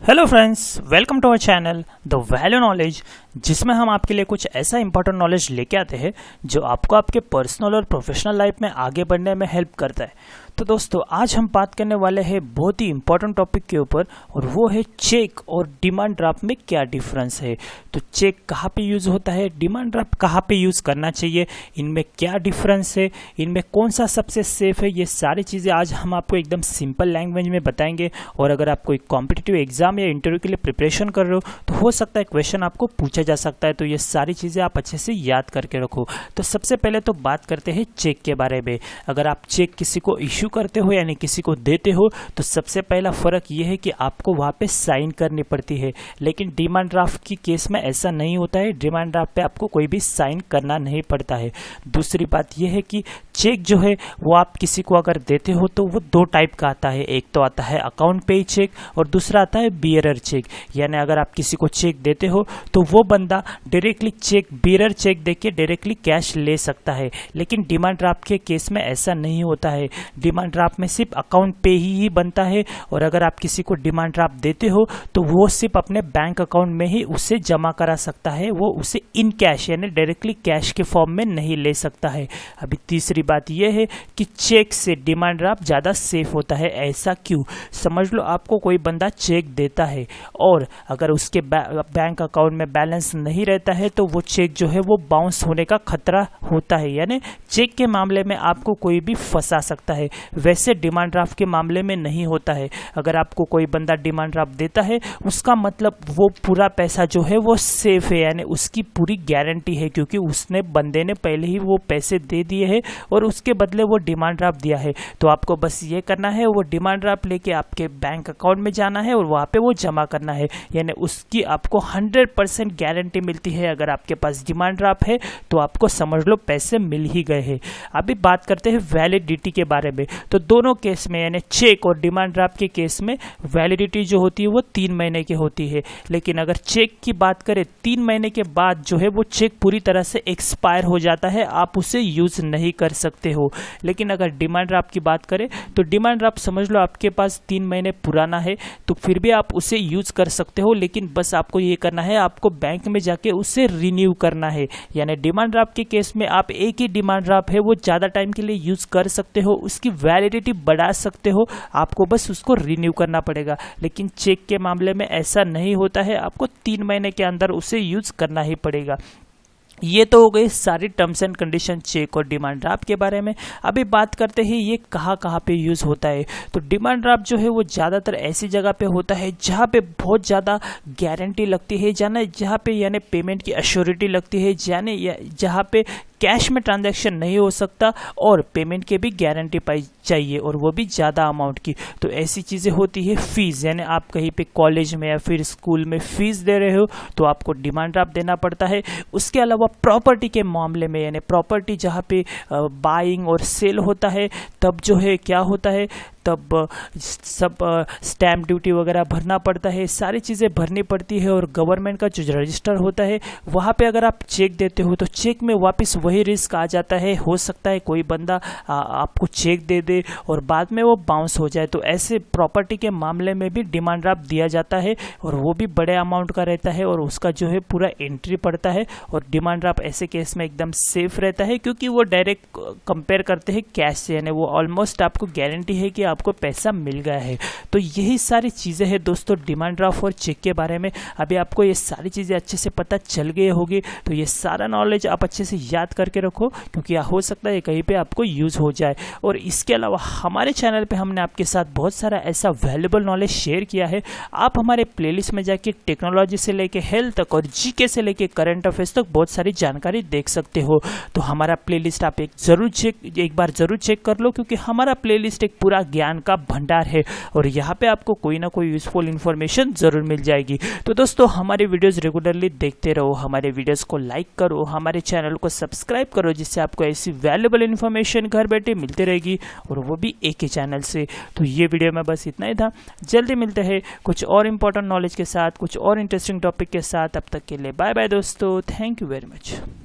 Hello friends, welcome to our channel the value knowledge, जिसमें हम आपके लिए कुछ ऐसा इंपॉर्टेंट नॉलेज लेके आते हैं जो आपको आपके पर्सनल और प्रोफेशनल लाइफ में आगे बढ़ने में हेल्प करता है। तो दोस्तों, आज हम बात करने वाले हैं बहुत ही इंपॉर्टेंट टॉपिक के ऊपर, और वो है चेक और डिमांड ड्राफ्ट में क्या डिफरेंस है। तो चेक कहाँ पे यूज़ होता है, डिमांड ड्राफ्ट कहाँ पे यूज़ करना चाहिए, इनमें क्या डिफरेंस है, इनमें कौन सा सबसे सेफ है, ये सारी चीज़ें आज हम आपको एकदम सिंपल लैंग्वेज में बताएंगे। और अगर आप कोई कॉम्पिटिटिव एग्जाम या इंटरव्यू के लिए प्रिपरेशन कर रहे हो तो हो सकता है क्वेश्चन आपको पूछा जा सकता है, तो ये सारी चीज़ें आप अच्छे से याद करके रखो। तो सबसे पहले तो बात करते हैं चेक के बारे में। अगर आप चेक किसी को इश्यू करते हो यानी किसी को देते हो, तो सबसे पहला फ़र्क यह है कि आपको वहाँ पे साइन करनी पड़ती है, लेकिन डिमांड ड्राफ्ट की केस में ऐसा नहीं होता है। डिमांड ड्राफ्ट पे आपको कोई भी साइन करना नहीं पड़ता है। दूसरी बात यह है कि चेक जो है वो आप किसी को अगर देते हो तो वो दो टाइप का आता है। एक तो आता है अकाउंट पे चेक और दूसरा आता है बियरर चेक। यानी अगर आप किसी को चेक देते हो तो वो बंदा डायरेक्टली चेक बियरर चेक देके डायरेक्टली कैश ले सकता है, लेकिन डिमांड ड्राफ्ट के केस में ऐसा नहीं होता है। डिमांड ड्राफ्ट में सिर्फ अकाउंट पे ही बनता है, और अगर आप किसी को डिमांड ड्राफ्ट देते हो तो वो सिर्फ अपने बैंक अकाउंट में ही उसे जमा करा सकता है, वो उसे इन कैश यानी डायरेक्टली कैश के फॉर्म में नहीं ले सकता है। अभी तीसरी बात यह है कि चेक से डिमांड ड्राफ्ट ज़्यादा सेफ होता है। ऐसा क्यों? समझ लो, आपको कोई बंदा चेक देता है और अगर उसके बैंक अकाउंट में बैलेंस नहीं रहता है तो वो चेक जो है वो बाउंस होने का खतरा होता है। यानी चेक के मामले में आपको कोई भी फंसा सकता है, वैसे डिमांड ड्राफ्ट के मामले में नहीं होता है। अगर आपको कोई बंदा डिमांड ड्राफ्ट देता है उसका मतलब वो पूरा पैसा जो है वो सेफ है, यानी उसकी पूरी गारंटी है, क्योंकि उसने बंदे ने पहले ही वो पैसे दे दिए हैं और उसके बदले वो डिमांड ड्राफ्ट दिया है। तो आपको बस ये करना है, वो डिमांड ड्राफ्ट लेके आपके बैंक अकाउंट में जाना है और वहाँ पे वो जमा करना है। यानी उसकी आपको 100% गारंटी मिलती है। अगर आपके पास डिमांड ड्राफ्ट है तो आपको समझ लो पैसे मिल ही गए हैं। अभी बात करते हैं वैलिडिटी के बारे में। तो दोनों केस में यानी चेक और डिमांड ड्राफ्ट के केस में वैलिडिटी जो होती है वो 3 महीने की होती है, लेकिन अगर चेक की बात करें 3 महीने के बाद जो है वो चेक पूरी तरह से एक्सपायर हो जाता है, आप उसे यूज़ नहीं कर सकते हो। लेकिन अगर डिमांड ड्राफ्ट की बात करें तो डिमांड ड्राफ्ट समझ लो आपके पास 3 महीने पुराना है तो फिर भी आप उसे यूज़ कर सकते हो, लेकिन बस आपको ये करना है, आपको बैंक में जाके उसे रिन्यू करना है। यानी डिमांड ड्राफ्ट के केस में आप एक ही डिमांड ड्राफ्ट है वो ज़्यादा टाइम के लिए यूज़ कर सकते हो, उसकी वैलिडिटी बढ़ा सकते हो, आपको बस उसको रिन्यू करना पड़ेगा। लेकिन चेक के मामले में ऐसा नहीं होता है, आपको 3 महीने के अंदर उसे यूज़ करना ही पड़ेगा। ये तो हो गई सारी टर्म्स एंड कंडीशन चेक और डिमांड ड्राफ्ट के बारे में। अभी बात करते हैं ये कहाँ कहाँ पे यूज़ होता है। तो डिमांड ड्राफ्ट जो है वो ज़्यादातर ऐसी जगह पे होता है जहाँ पे बहुत ज़्यादा गारंटी लगती है, जहाँ पे यानी पेमेंट की अश्योरिटी लगती है, जहाँ पे कैश में ट्रांजैक्शन नहीं हो सकता और पेमेंट के भी गारंटी पाई चाहिए, और वो भी ज़्यादा अमाउंट की। तो ऐसी चीज़ें होती है फीस, यानी आप कहीं पे कॉलेज में या फिर स्कूल में फ़ीस दे रहे हो तो आपको डिमांड ड्राफ्ट देना पड़ता है। उसके अलावा प्रॉपर्टी के मामले में, यानी प्रॉपर्टी जहाँ पे बाइंग और सेल होता है तब जो है क्या होता है, तब सब स्टैम्प ड्यूटी वगैरह भरना पड़ता है, सारी चीज़ें भरनी पड़ती है। और गवर्नमेंट का जो रजिस्टर होता है वहाँ पे अगर आप चेक देते हो तो चेक में वापस वही रिस्क आ जाता है। हो सकता है कोई बंदा आपको चेक दे दे और बाद में वो बाउंस हो जाए। तो ऐसे प्रॉपर्टी के मामले में भी डिमांड ड्राफ्ट दिया जाता है, और वो भी बड़े अमाउंट का रहता है और उसका जो है पूरा एंट्री पड़ता है। और डिमांड ड्राफ्ट ऐसे केस में एकदम सेफ रहता है, क्योंकि वो डायरेक्ट कंपेयर करते हैं कैश से, यानी वो ऑलमोस्ट आपको गारंटी है कि आपको पैसा मिल गया है। तो यही सारी चीज़ें हैं दोस्तों डिमांड ड्राफ्ट और चेक के बारे में। अभी आपको ये सारी चीज़ें अच्छे से पता चल गई होगी, तो ये सारा नॉलेज आप अच्छे से याद करके रखो, क्योंकि हो सकता है कहीं पे आपको यूज़ हो जाए। और इसके अलावा हमारे चैनल पे हमने आपके साथ बहुत सारा ऐसा वैल्यूबल नॉलेज शेयर किया है। आप हमारे प्लेलिस्ट में जाके टेक्नोलॉजी से लेके हेल्थ तक और जीके से लेके करंट अफेयर्स तक बहुत सारी जानकारी देख सकते हो। तो हमारा प्लेलिस्ट आप एक बार ज़रूर चेक कर लो, क्योंकि हमारा प्लेलिस्ट एक पूरा ज्ञान का भंडार है और यहाँ पे आपको कोई ना कोई यूजफुल इन्फॉर्मेशन जरूर मिल जाएगी। तो दोस्तों, हमारे वीडियोस रेगुलरली देखते रहो, हमारे वीडियोस को लाइक करो, हमारे चैनल को सब्सक्राइब करो, जिससे आपको ऐसी वैल्यूबल इन्फॉर्मेशन घर बैठे मिलती रहेगी, और वो भी एक ही चैनल से। तो ये वीडियो में बस इतना ही था। जल्दी मिलते हैं कुछ और इंपॉर्टेंट नॉलेज के साथ, कुछ और इंटरेस्टिंग टॉपिक के साथ। अब तक के लिए बाय बाय दोस्तों, थैंक यू वेरी मच।